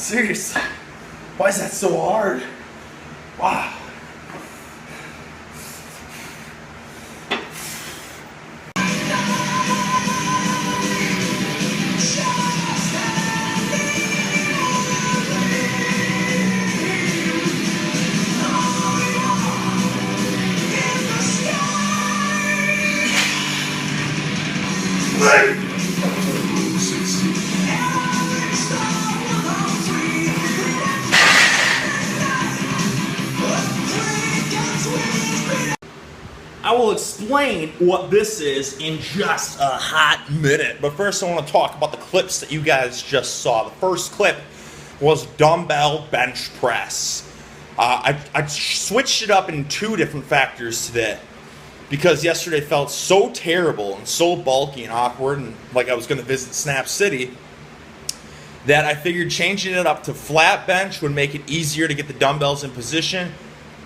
Seriously. Why is that so hard? Wow. I will explain what this is in just a hot minute. But first I want to talk about the clips that you guys just saw. The first clip was dumbbell bench press. I switched it up in two different factors today because yesterday felt so terrible and so bulky and awkward and like I was going to visit Snap City that I figured changing it up to flat bench would make it easier to get the dumbbells in position.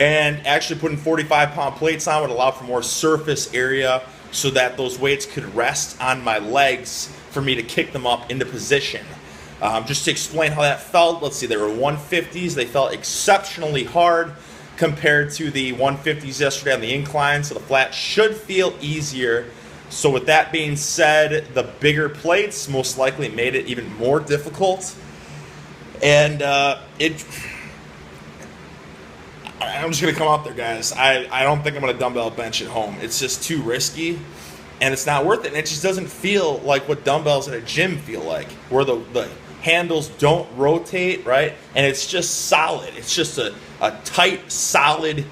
And actually putting 45-pound plates on would allow for more surface area so that those weights could rest on my legs for me to kick them up into position. Just to explain how that felt, let's see, there were 150s. They felt exceptionally hard compared to the 150s yesterday on the incline, so the flat should feel easier. So with that being said, the bigger plates most likely made it even more difficult. And I'm just going to come out there, guys. I don't think I'm going to dumbbell bench at home. It's just too risky, and it's not worth it. And it just doesn't feel like what dumbbells at a gym feel like, where the handles don't rotate, right? And it's just solid. It's just a tight, solid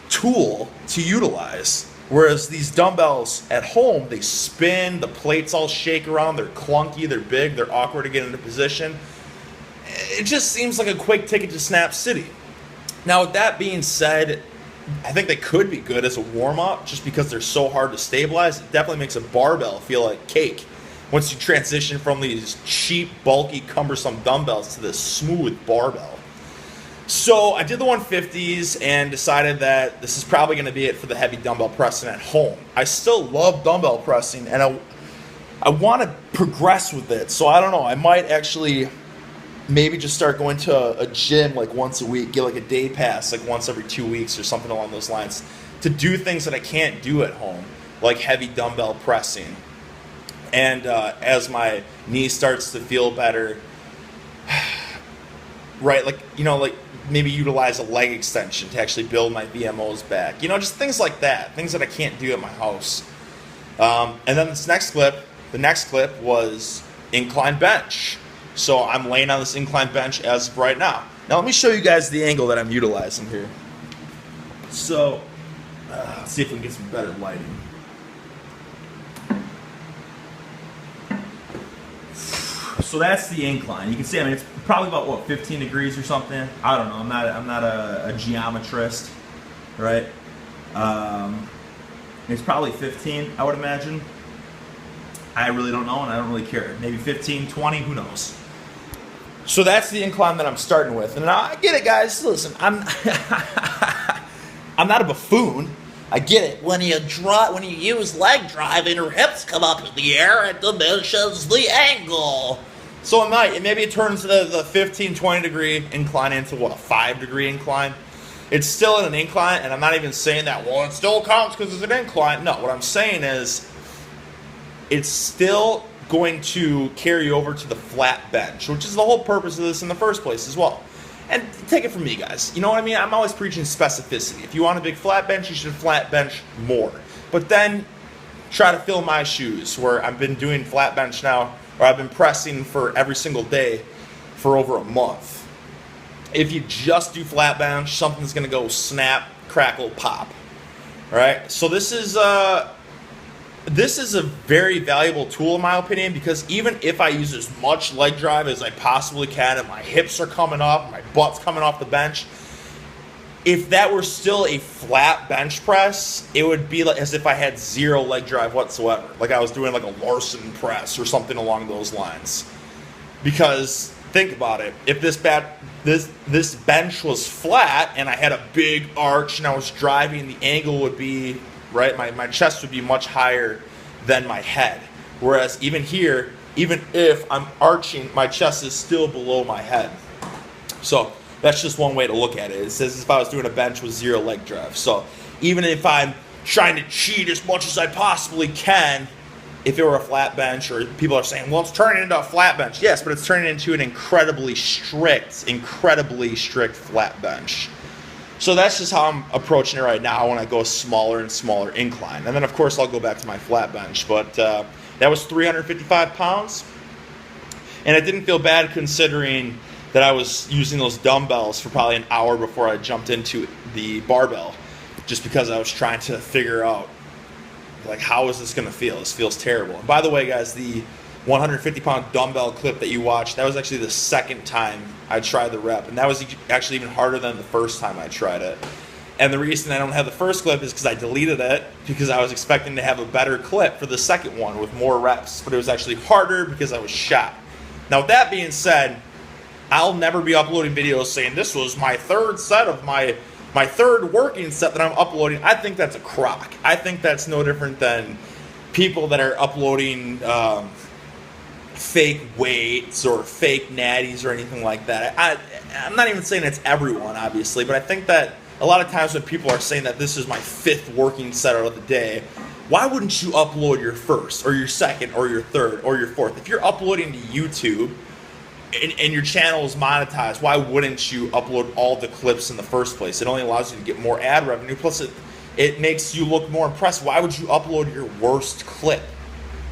tool to utilize. Whereas these dumbbells at home, they spin, the plates all shake around, they're clunky, they're big, they're awkward to get into position. It just seems like a quick ticket to Snap City. Now, with that being said, I think they could be good as a warm-up just because they're so hard to stabilize. It definitely makes a barbell feel like cake once you transition from these cheap, bulky, cumbersome dumbbells to this smooth barbell. So I did the 150s and decided that this is probably going to be it for the heavy dumbbell pressing at home. I still love dumbbell pressing, and I want to progress with it. So I don't know. I might actually maybe just start going to a gym like once a week, get like a day pass like once every 2 weeks or something along those lines to do things that I can't do at home, like heavy dumbbell pressing. And as my knee starts to feel better, right, like maybe utilize a leg extension to actually build my VMOs back. Just things like that, things that I can't do at my house. And then the next clip was incline bench. So I'm laying on this incline bench as of right now. Now let me show you guys the angle that I'm utilizing here. So let's see if we can get some better lighting. So that's the incline. You can see, it's probably about 15 degrees or something. I don't know. I'm not a geometrist, right? It's probably 15, I would imagine. I really don't know, and I don't really care. Maybe 15, 20, who knows? So that's the incline that I'm starting with. And I get it, guys. Listen, I'm not a buffoon. I get it. When you use leg drive and your hips come up in the air, it diminishes the angle. So maybe it turns the 15, 20 degree incline into a 5 degree incline. It's still an incline, and I'm not even saying that, well, it still counts because it's an incline. No, what I'm saying is it's still going to carry over to the flat bench, which is the whole purpose of this in the first place as well. And take it from me, guys. You know what I mean? I'm always preaching specificity. If you want a big flat bench, you should flat bench more. But then try to fill my shoes, where I've been doing flat bench now, or I've been pressing for every single day for over a month. If you just do flat bench, something's going to go snap, crackle, pop. All right? So this is a very valuable tool in my opinion, because even if I use as much leg drive as I possibly can and my hips are coming up, my butt's coming off the bench, if that were still a flat bench press, it would be like as if I had zero leg drive whatsoever. Like I was doing like a Larson press or something along those lines. Because think about it, if this bench was flat and I had a big arch and I was driving, the angle would be right? My chest would be much higher than my head. Whereas even here, even if I'm arching, my chest is still below my head. So that's just one way to look at it. It says if I was doing a bench with 0 leg drive. So even if I'm trying to cheat as much as I possibly can, if it were a flat bench, or people are saying, well, it's turning into a flat bench. Yes, but it's turning into an incredibly strict flat bench. So that's just how I'm approaching it right now when I go smaller and smaller incline. And then, of course, I'll go back to my flat bench. But that was 355 pounds. And it didn't feel bad considering that I was using those dumbbells for probably an hour before I jumped into the barbell, just because I was trying to figure out, like, how is this going to feel? This feels terrible. And by the way, guys, the 150-pound dumbbell clip that you watched, that was actually the second time I tried the rep. And that was actually even harder than the first time I tried it. And the reason I don't have the first clip is because I deleted it because I was expecting to have a better clip for the second one with more reps. But it was actually harder because I was shot. Now, with that being said, I'll never be uploading videos saying this was my third set of my third working set that I'm uploading. I think that's a crock. I think that's no different than people that are uploading fake weights or fake natties or anything like that. I'm not even saying it's everyone, obviously, but I think that a lot of times when people are saying that this is my 5th working set of the day, why wouldn't you upload your first or your second or your third or your fourth? If you're uploading to YouTube and your channel is monetized, why wouldn't you upload all the clips in the first place? It only allows you to get more ad revenue, plus it makes you look more impressive. Why would you upload your worst clip?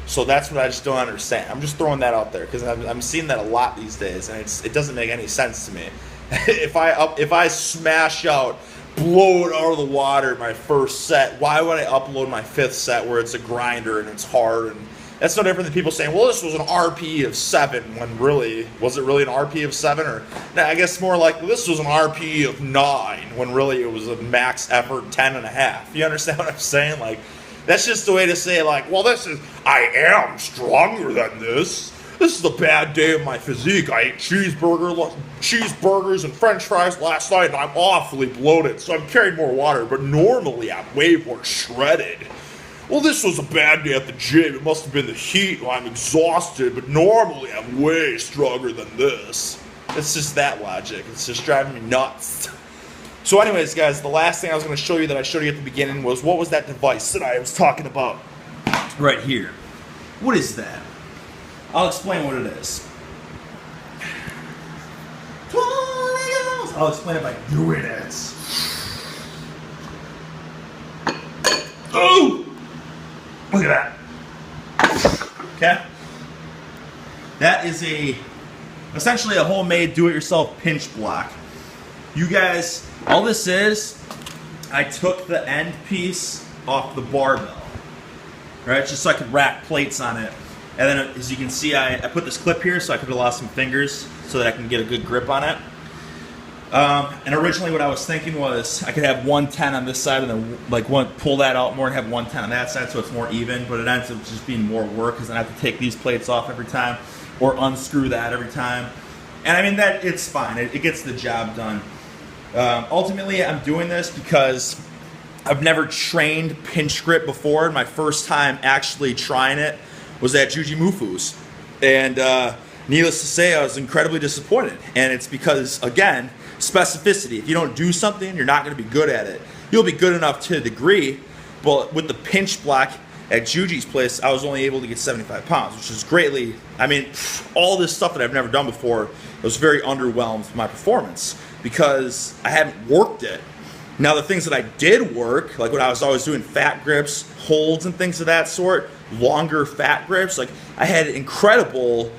So that's what I just don't understand. I'm just throwing that out there because I'm seeing that a lot these days, and it doesn't make any sense to me. If I smash out, blow it out of the water my first set, why would I upload my 5th set where it's a grinder and it's hard? And that's no different than people saying, well, this was an RP of 7, when really, was it really an RP of 7? Or I guess more like, this was an RP of 9, when really it was a max effort 10.5. You understand what I'm saying? Like, that's just the way to say, like, well, I am stronger than this. This is a bad day of my physique. I ate cheeseburgers and french fries last night, and I'm awfully bloated, so I'm carrying more water, but normally I'm way more shredded. Well, this was a bad day at the gym. It must have been the heat. Well, I'm exhausted, but normally I'm way stronger than this. It's just that logic. It's just driving me nuts. So anyways, guys, the last thing I was going to show you that I showed you at the beginning was, what was that device that I was talking about right here? What is that? I'll explain what it is. I'll explain it by doing it. Oh! Look at that. Okay? That is essentially a homemade do-it-yourself pinch block. You guys, all this is, I took the end piece off the barbell, right? Just so I could rack plates on it. And then, as you can see, I put this clip here so I could allow some fingers so that I can get a good grip on it. And originally what I was thinking was I could have 110 on this side and then pull that out more and have 110 on that side so it's more even, but it ends up just being more work because I have to take these plates off every time or unscrew that every time. And I mean, it's fine. It gets the job done. Ultimately, I'm doing this because I've never trained pinch grip before. My first time actually trying it was at Jujimufu's. And needless to say, I was incredibly disappointed. And it's because, again, specificity. If you don't do something, you're not going to be good at it. You'll be good enough to a degree, but with the pinch block at Juji's place, I was only able to get 75 pounds, which is greatly, I mean, all this stuff that I've never done before, I was very underwhelmed with my performance because I hadn't worked it. Now, the things that I did work, like when I was always doing fat grips, holds and things of that sort, longer fat grips, like I had incredible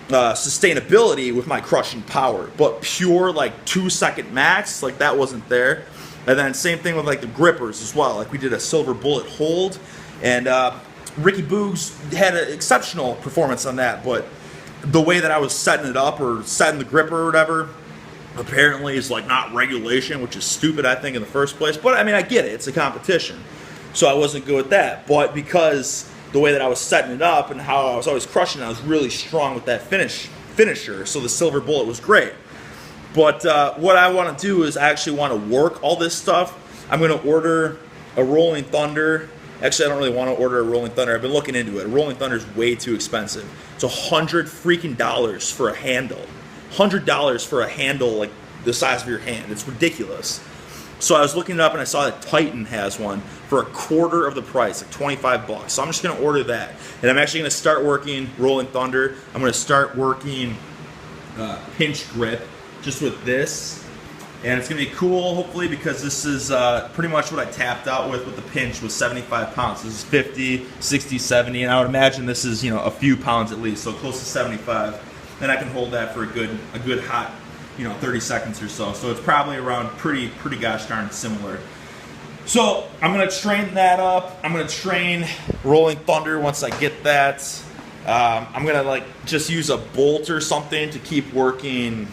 sustainability with my crushing power, but pure like 2-second max, like that wasn't there. And then same thing with like the grippers as well. Like we did a silver bullet hold, and Ricky Boogs had an exceptional performance on that, but the way that I was setting it up or setting the gripper or whatever apparently is like not regulation, which is stupid, I think, in the first place. But I mean, I get it, it's a competition, so I wasn't good at that. But because the way that I was setting it up and how I was always crushing it, I was really strong with that finisher, so the silver bullet was great. But what I want to do is I actually want to work all this stuff. I'm going to order a Rolling Thunder. Actually, I don't really want to order a Rolling Thunder. I've been looking into it. A Rolling Thunder is way too expensive. It's $100 freaking for a handle. $100 for a handle like the size of your hand. It's ridiculous. So I was looking it up and I saw that Titan has one for a quarter of the price, like 25 bucks. So I'm just gonna order that. And I'm actually gonna start working Rolling Thunder. I'm gonna start working pinch grip just with this. And it's gonna be cool, hopefully, because this is pretty much what I tapped out with the pinch was 75 pounds. This is 50, 60, 70, and I would imagine this is, a few pounds at least, so close to 75. Then I can hold that for a good hot, 30 seconds or so. So it's probably around pretty gosh darn similar. So I'm gonna train that up. I'm gonna train Rolling Thunder once I get that. I'm gonna just use a bolt or something to keep working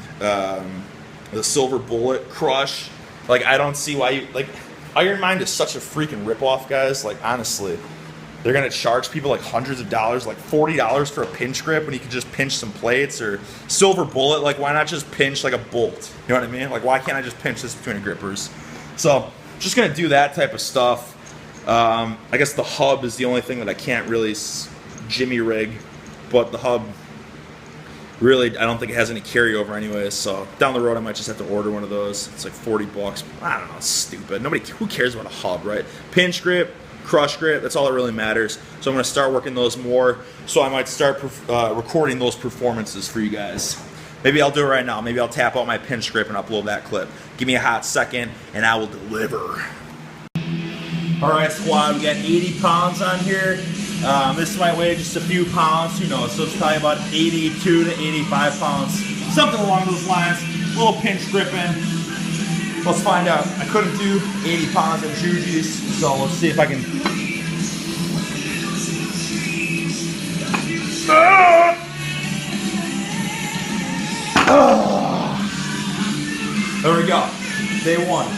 the Silver Bullet crush. I don't see why you Iron Mind is such a freaking ripoff, guys. Honestly, they're gonna charge people hundreds of dollars, $40 for a pinch grip when you can just pinch some plates. Or Silver Bullet, why not just pinch a bolt? You know what I mean? Why can't I just pinch this between the grippers? So just gonna do that type of stuff. I guess the hub is the only thing that I can't really jimmy rig, but the hub really, I don't think it has any carryover anyways, so down the road I might just have to order one of those. It's 40 bucks. I don't know, it's stupid. Who cares about a hub, right? Pinch grip, crush grip, that's all that really matters. So I'm gonna start working those more, so I might start recording those performances for you guys. Maybe I'll do it right now. Maybe I'll tap out my pinch grip and upload that clip. Give me a hot second and I will deliver. All right, squad, we got 80 pounds on here. This might weigh just a few pounds, who knows, so it's probably about 82 to 85 pounds, something along those lines. A little pinch gripping. Let's find out. I couldn't do 80 pounds of jujis, so let's see if I can. There we go. Day one.